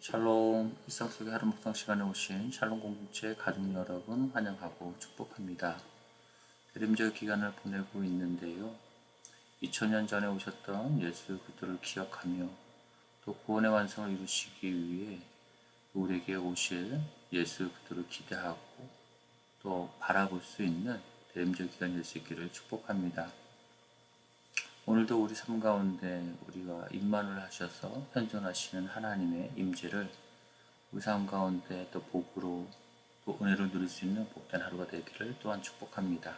샬롬, 일상 속의 하루 묵상 시간에 오신 샬롬 공동체 가족 여러분 환영하고 축복합니다. 대림절 기간을 보내고 있는데요. 2000년 전에 오셨던 예수 그리스도를 기억하며 또 구원의 완성을 이루시기 위해 우리에게 오실 예수 그리스도를 기대하고 또 바라볼 수 있는 대림절 기간이 될 수 있기를 축복합니다. 오늘도 우리 삶 가운데 우리가 임만을 하셔서 현존하시는 하나님의 임재를 우리 삶 가운데 또 복으로 또 은혜를 누릴 수 있는 복된 하루가 되기를 또한 축복합니다.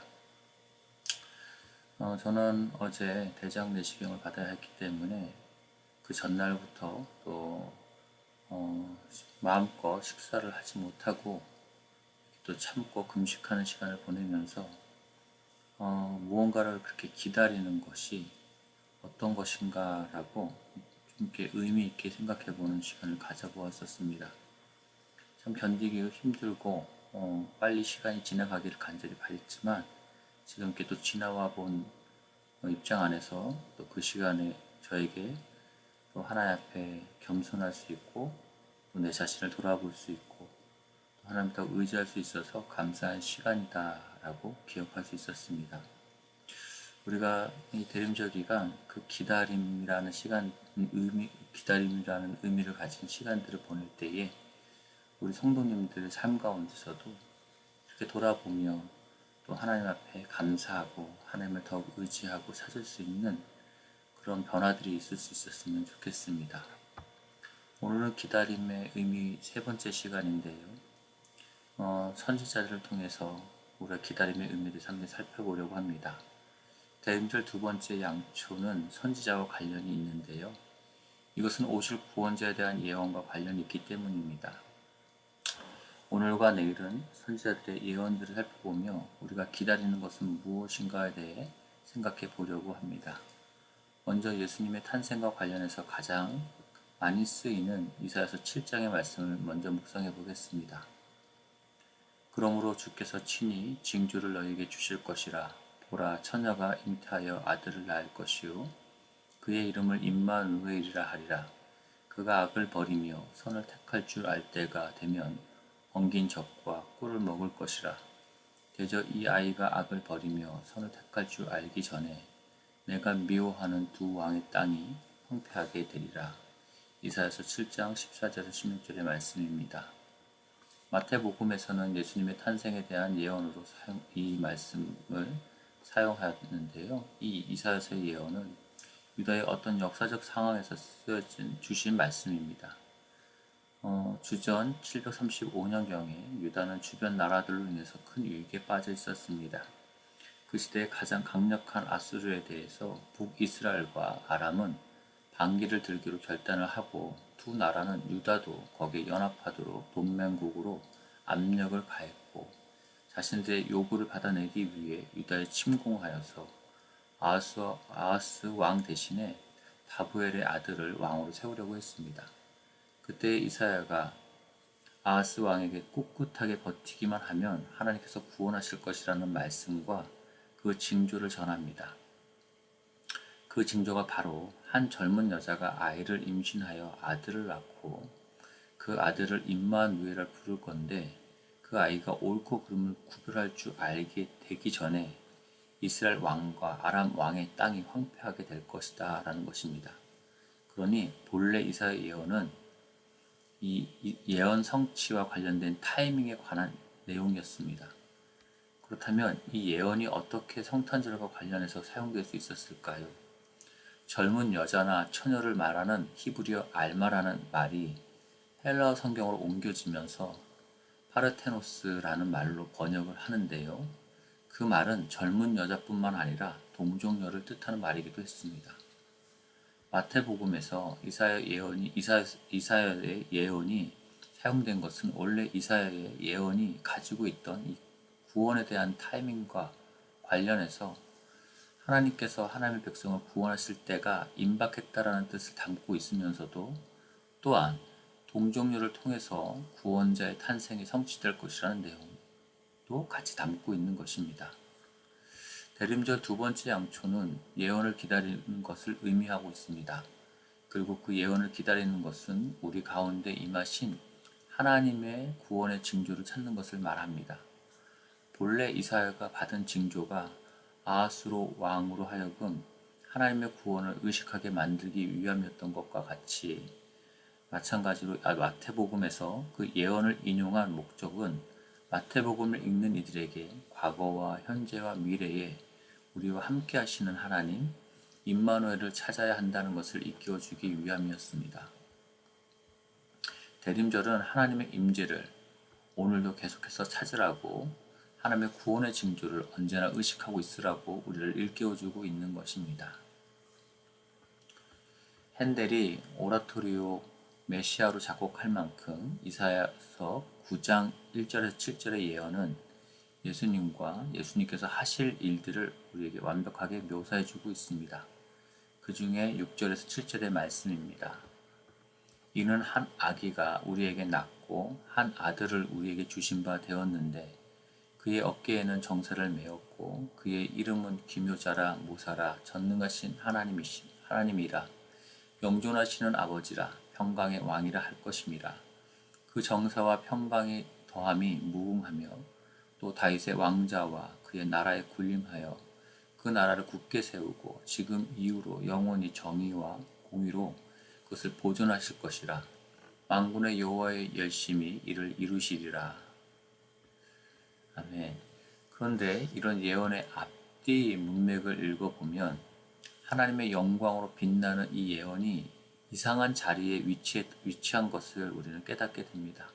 저는 어제 대장 내시경을 받아야 했기 때문에 그 전날부터 또 마음껏 식사를 하지 못하고 또 참고 금식하는 시간을 보내면서 무언가를 그렇게 기다리는 것이 어떤 것인가라고 좀 이렇게 의미 있게 생각해 보는 시간을 가져보았었습니다. 참 견디기 힘들고 빨리 시간이 지나가기를 간절히 바랬지만 지금 이렇게 또 지나와 본 입장 안에서 또 그 시간에 저에게 또 하나님 앞에 겸손할 수 있고 또 내 자신을 돌아볼 수 있고 또 하나님 더 의지할 수 있어서 감사한 시간이다라고 기억할 수 있었습니다. 우리가 이 대림절 기간 그 기다림이라는 기다림이라는 의미를 가진 시간들을 보낼 때에 우리 성도님들의 삶 가운데서도 이렇게 돌아보며 또 하나님 앞에 감사하고 하나님을 더욱 의지하고 찾을 수 있는 그런 변화들이 있을 수 있었으면 좋겠습니다. 오늘은 기다림의 의미 세 번째 시간인데요. 선지자들을 통해서 우리가 기다림의 의미를 한번 살펴보려고 합니다. 대림절 두 번째 양초는 선지자와 관련이 있는데요. 이것은 오실 구원자에 대한 예언과 관련이 있기 때문입니다. 오늘과 내일은 선지자들의 예언들을 살펴보며 우리가 기다리는 것은 무엇인가에 대해 생각해 보려고 합니다. 먼저 예수님의 탄생과 관련해서 가장 많이 쓰이는 이사야서 7장의 말씀을 먼저 묵상해 보겠습니다. 그러므로 주께서 친히 징조를 너희에게 주실 것이라. 보라, 처녀가 잉태하여 아들을 낳을 것이요 그의 이름을 임마누엘이라 하리라. 그가 악을 버리며 선을 택할 줄 알 때가 되면 엉긴 젖과 꿀을 먹을 것이라. 대저 이 아이가 악을 버리며 선을 택할 줄 알기 전에 내가 미워하는 두 왕의 땅이 황폐하게 되리라. 이사야서 7장 14절에서 16절의 말씀입니다. 마태복음에서는 예수님의 탄생에 대한 예언으로 이 말씀을 사용하였는데요. 이 이사야서의 예언은 유다의 어떤 역사적 상황에서 주신 말씀입니다. 주전 735년경에 유다는 주변 나라들로 인해서 큰 위기에 빠져 있었습니다. 그 시대의 가장 강력한 아수르에 대해서 북이스라엘과 아람은 반기를 들기로 결단을 하고 두 나라는 유다도 거기에 연합하도록 동맹국으로 압력을 가했고 자신들의 요구를 받아내기 위해 유다에 침공하여서 아하스 왕 대신에 다부엘의 아들을 왕으로 세우려고 했습니다. 그때 이사야가 아하스 왕에게 꿋꿋하게 버티기만 하면 하나님께서 구원하실 것이라는 말씀과 그 징조를 전합니다. 그 징조가 바로 한 젊은 여자가 아이를 임신하여 아들을 낳고 그 아들을 임마누엘을 부를 건데 그 아이가 옳고 그름을 구별할 줄 알게 되기 전에 이스라엘 왕과 아람 왕의 땅이 황폐하게 될 것이다 라는 것입니다. 그러니 본래 이사야 예언은 이 예언 성취와 관련된 타이밍에 관한 내용이었습니다. 그렇다면 이 예언이 어떻게 성탄절과 관련해서 사용될 수 있었을까요? 젊은 여자나 처녀를 말하는 히브리어 알마라는 말이 헬라어 성경으로 옮겨지면서 파르테노스라는 말로 번역을 하는데요. 그 말은 젊은 여자뿐만 아니라 동정녀를 뜻하는 말이기도 했습니다. 마태복음에서 이사야의 예언이 사용된 것은 원래 이사야의 예언이 가지고 있던 이 구원에 대한 타이밍과 관련해서 하나님께서 하나님의 백성을 구원하실 때가 임박했다라는 뜻을 담고 있으면서도 또한 동정녀를 통해서 구원자의 탄생이 성취될 것이라는 내용도 같이 담고 있는 것입니다. 대림절 두 번째 양초는 예언을 기다리는 것을 의미하고 있습니다. 그리고 그 예언을 기다리는 것은 우리 가운데 임하신 하나님의 구원의 징조를 찾는 것을 말합니다. 본래 이사야가 받은 징조가 아하스로 왕으로 하여금 하나님의 구원을 의식하게 만들기 위함이었던 것과 같이 마찬가지로 마태복음에서 그 예언을 인용한 목적은 마태복음을 읽는 이들에게 과거와 현재와 미래에 우리와 함께 하시는 하나님 임마누엘을 찾아야 한다는 것을 일깨워주기 위함이었습니다. 대림절은 하나님의 임재를 오늘도 계속해서 찾으라고 하나님의 구원의 징조를 언제나 의식하고 있으라고 우리를 일깨워주고 있는 것입니다. 핸델이 오라토리오 메시아로 작곡할 만큼 이사야서 9장 1절에서 7절의 예언은 예수님과 예수님께서 하실 일들을 우리에게 완벽하게 묘사해주고 있습니다. 그 중에 6절에서 7절의 말씀입니다. 이는 한 아기가 우리에게 낳고 한 아들을 우리에게 주신 바 되었는데 그의 어깨에는 정사를 메었고 그의 이름은 기묘자라 모사라 전능하신 하나님이라 영존하시는 아버지라 평강의 왕이라 할 것임이라. 그 정사와 평강의 더함이 무궁하며 또 다윗의 왕자와 그의 나라에 군림하여 그 나라를 굳게 세우고 지금 이후로 영원히 정의와 공의로 그것을 보존하실 것이라. 만군의 여호와의 열심히 이를 이루시리라. 아멘. 그런데 이런 예언의 앞뒤 문맥을 읽어보면 하나님의 영광으로 빛나는 이 예언이 이상한 자리에 위치한 것을 우리는 깨닫게 됩니다.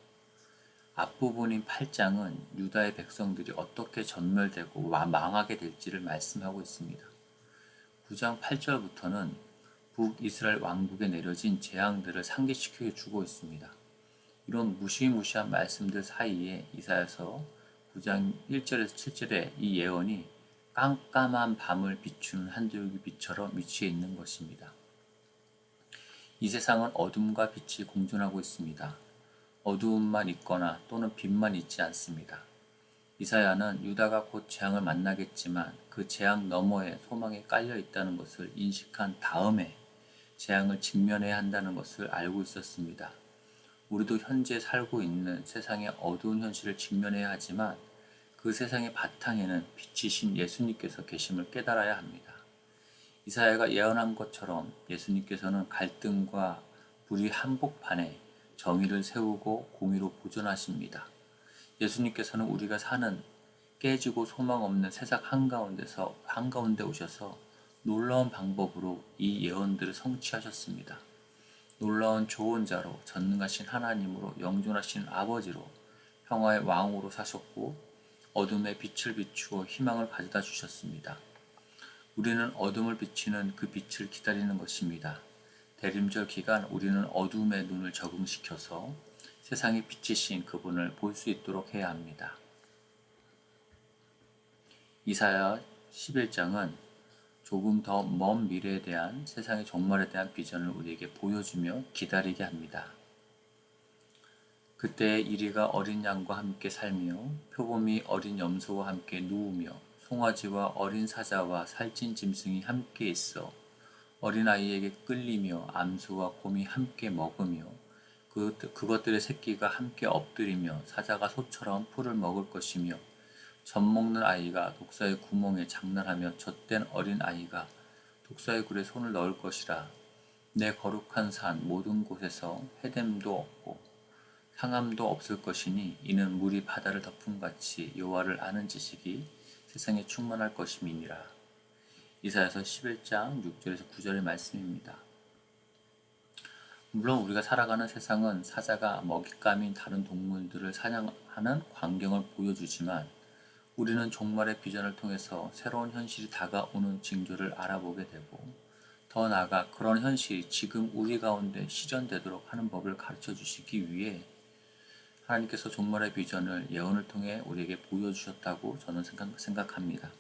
앞부분인 8장은 유다의 백성들이 어떻게 전멸되고 망하게 될지를 말씀하고 있습니다. 9장 8절부터는 북이스라엘 왕국에 내려진 재앙들을 상기시켜 주고 있습니다. 이런 무시무시한 말씀들 사이에 이사야서 9장 1절에서 7절의 이 예언이 깜깜한 밤을 비추는 한줄기빛처럼 위치해 있는 것입니다. 이 세상은 어둠과 빛이 공존하고 있습니다. 어두움만 있거나 또는 빛만 있지 않습니다. 이사야는 유다가 곧 재앙을 만나겠지만 그 재앙 너머에 소망이 깔려 있다는 것을 인식한 다음에 재앙을 직면해야 한다는 것을 알고 있었습니다. 우리도 현재 살고 있는 세상의 어두운 현실을 직면해야 하지만 그 세상의 바탕에는 빛이신 예수님께서 계심을 깨달아야 합니다. 이사야가 예언한 것처럼 예수님께서는 갈등과 불의 한복판에 정의를 세우고 공의로 보존하십니다. 예수님께서는 우리가 사는 깨지고 소망 없는 세상 한가운데 오셔서 놀라운 방법으로 이 예언들을 성취하셨습니다. 놀라운 조언자로 전능하신 하나님으로 영존하신 아버지로 평화의 왕으로 사셨고 어둠에 빛을 비추어 희망을 가져다 주셨습니다. 우리는 어둠을 비치는 그 빛을 기다리는 것입니다. 대림절 기간 우리는 어둠의 눈을 적응시켜서 세상의 빛이신 그분을 볼 수 있도록 해야 합니다. 이사야 11장은 조금 더 먼 미래에 대한 세상의 종말에 대한 비전을 우리에게 보여주며 기다리게 합니다. 그때 이리가 어린 양과 함께 살며 표범이 어린 염소와 함께 누우며 송아지와 어린 사자와 살찐 짐승이 함께 있어 어린아이에게 끌리며 암수와 곰이 함께 먹으며 그것들의 새끼가 함께 엎드리며 사자가 소처럼 풀을 먹을 것이며 젖먹는 아이가 독사의 구멍에 장난하며 젖된 어린 아이가 독사의 굴에 손을 넣을 것이라. 내 거룩한 산 모든 곳에서 해됨도 없고 상함도 없을 것이니 이는 물이 바다를 덮음같이 여호와를 아는 지식이 세상에 충만할 것임이니라. 이사야서 11장 6절에서 9절의 말씀입니다. 물론 우리가 살아가는 세상은 사자가 먹잇감인 다른 동물들을 사냥하는 광경을 보여주지만 우리는 종말의 비전을 통해서 새로운 현실이 다가오는 징조를 알아보게 되고 더 나아가 그런 현실이 지금 우리 가운데 실현되도록 하는 법을 가르쳐 주시기 위해 하나님께서 종말의 비전을 예언을 통해 우리에게 보여주셨다고 저는 생각합니다.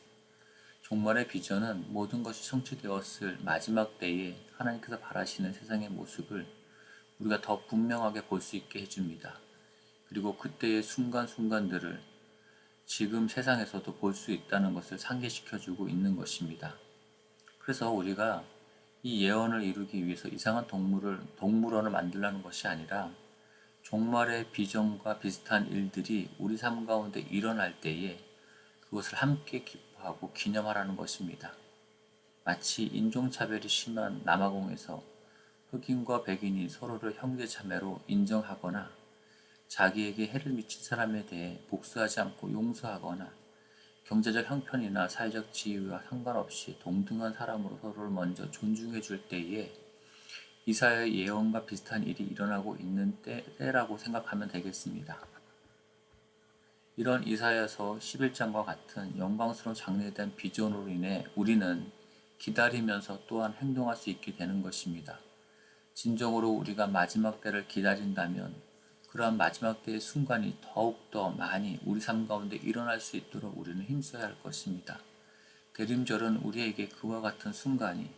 종말의 비전은 모든 것이 성취되었을 마지막 때에 하나님께서 바라시는 세상의 모습을 우리가 더 분명하게 볼 수 있게 해줍니다. 그리고 그때의 순간순간들을 지금 세상에서도 볼 수 있다는 것을 상기시켜주고 있는 것입니다. 그래서 우리가 이 예언을 이루기 위해서 이상한 동물원을 만들라는 것이 아니라 종말의 비전과 비슷한 일들이 우리 삶 가운데 일어날 때에 그것을 함께 기뻐하고 기념하라는 것입니다. 마치 인종차별이 심한 남아공에서 흑인과 백인이 서로를 형제자매로 인정하거나 자기에게 해를 미친 사람에 대해 복수하지 않고 용서하거나 경제적 형편이나 사회적 지위와 상관없이 동등한 사람으로 서로를 먼저 존중해 줄 때에 이사야의 예언과 비슷한 일이 일어나고 있는 때라고 생각하면 되겠습니다. 이런 이사야서 11장과 같은 영광스러운 장래에 대한 비전으로 인해 우리는 기다리면서 또한 행동할 수 있게 되는 것입니다. 진정으로 우리가 마지막 때를 기다린다면 그러한 마지막 때의 순간이 더욱더 많이 우리 삶 가운데 일어날 수 있도록 우리는 힘써야 할 것입니다. 대림절은 우리에게 그와 같은 순간이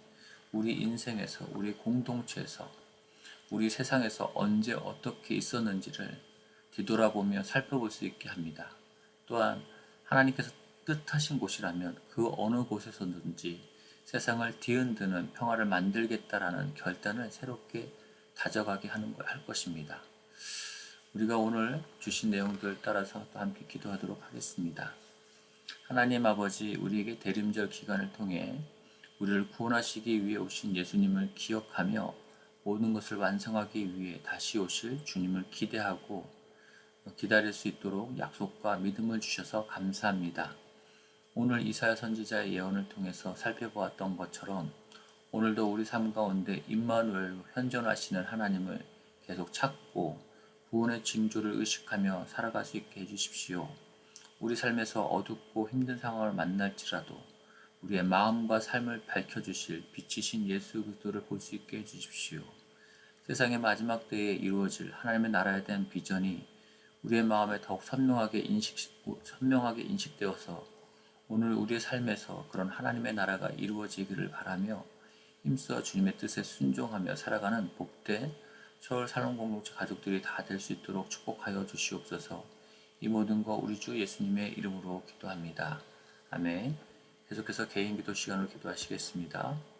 우리 인생에서, 우리 공동체에서, 우리 세상에서 언제 어떻게 있었는지를 뒤돌아보며 살펴볼 수 있게 합니다. 또한 하나님께서 뜻하신 곳이라면 그 어느 곳에서든지 세상을 뒤흔드는 평화를 만들겠다라는 결단을 새롭게 다져가게 할 것입니다. 우리가 오늘 주신 내용들 따라서 또 함께 기도하도록 하겠습니다. 하나님 아버지, 우리에게 대림절 기간을 통해 우리를 구원하시기 위해 오신 예수님을 기억하며 모든 것을 완성하기 위해 다시 오실 주님을 기대하고 기다릴 수 있도록 약속과 믿음을 주셔서 감사합니다. 오늘 이사야 선지자의 예언을 통해서 살펴보았던 것처럼 오늘도 우리 삶 가운데 임마누엘로 현존하시는 하나님을 계속 찾고 구원의 징조를 의식하며 살아갈 수 있게 해주십시오. 우리 삶에서 어둡고 힘든 상황을 만날지라도 우리의 마음과 삶을 밝혀주실 빛이신 예수 그리스도를 볼 수 있게 해주십시오. 세상의 마지막 때에 이루어질 하나님의 나라에 대한 비전이 우리의 마음에 더욱 선명하게 인식되어서 오늘 우리의 삶에서 그런 하나님의 나라가 이루어지기를 바라며 힘써 주님의 뜻에 순종하며 살아가는 복된 서울 살롱 공동체 가족들이 다 될 수 있도록 축복하여 주시옵소서. 이 모든 거 우리 주 예수님의 이름으로 기도합니다. 아멘. 계속해서 개인 기도 시간으로 기도하시겠습니다.